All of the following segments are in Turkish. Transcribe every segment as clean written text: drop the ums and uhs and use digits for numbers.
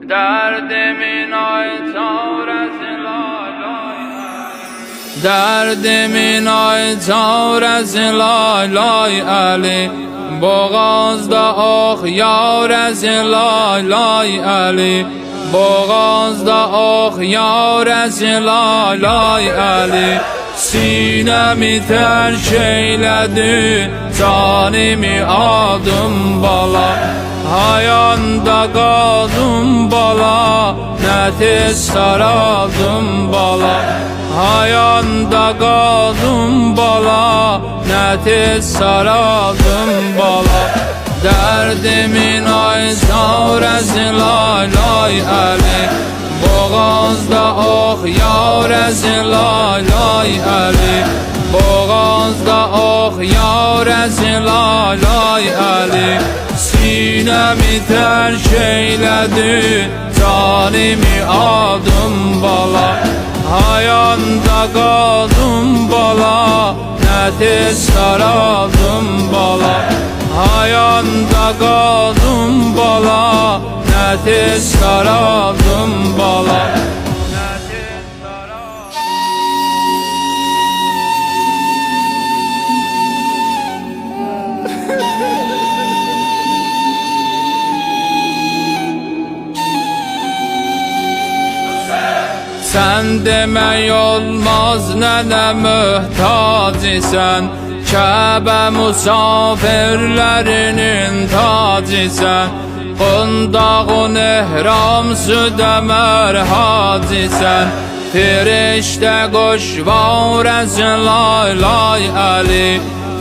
Derdimin ay çaresi lay lay. Derdimin ay çaresi lay lay Ali. Boğazda ok yaresi lay lay Ali. Boğazda ok yaresi lay lay Ali. Sinemi terk eyledi, canimi aldım bala. Hayanda kaldım bala, ne tez saraldım bala. Hayanda kaldım bala, ne tez saraldım bala. Derdimin ay çaresi lay lay Ali. Boğazda ok yaresi lay lay Ali. Boğazda ok yaresi lay lay Ali. Sinemi terk eyledi, canimi aldım bala. Hayanda kaldım bala, ne tez saraldım bala. Hayanda kaldım bala, ne tez saraldım bala. Sen demək olmaz nənə möhtac isən, Kəbə musafirlərinin tac isən. Qundağın ehram südə mərhac isən, Firiştə qoşvar əzin lay lay Ali.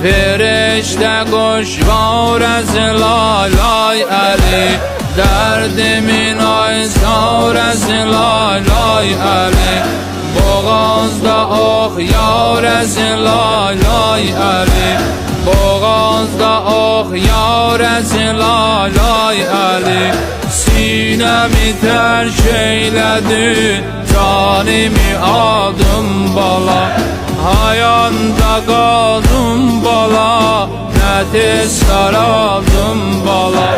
Firiştə qoşvar əzin lay lay Ali. Derdimin ay çaresi lay lay Ali. Boğazda ok yaresi lay lay Ali. Boğazda ok yaresi lay lay Ali. Sinemi terk eyledi, canimi aldım bala. Hayanda kaldım bala, ne tez saraldım bala.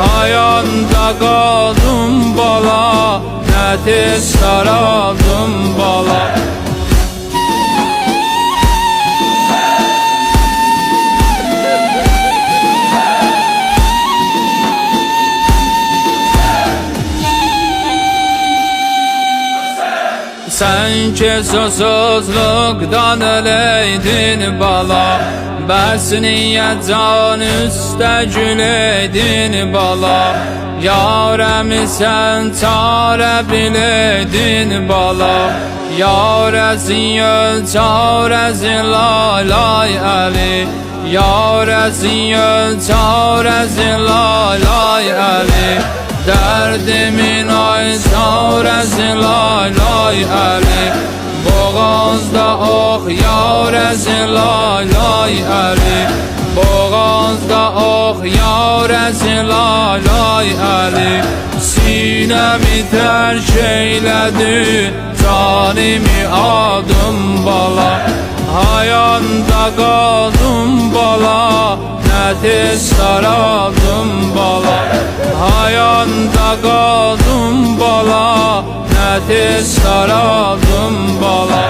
Hayanda kaldım bala, ne tez saraldım bala. Sen ki susuzluktan öleydin bala, bəs niyə can üstə güleydin bala. Yarəmi sən çarə bileydin bala. Yarəsin yöl çarəsin lay lay Ali. Yarəsin yöl çarəsin lay lay Ali. Derdimin ay çaresi lay lay Ali. Boğazda ok yaresi lay lay Ali. Boğazda ok yaresi lay lay Ali. Sinemi terk eyledi, canimi aldım bala. Hayanda kaldım bala, ne tez saraldım bala. Hayanda kaldım bala, ne tez saraldım bala.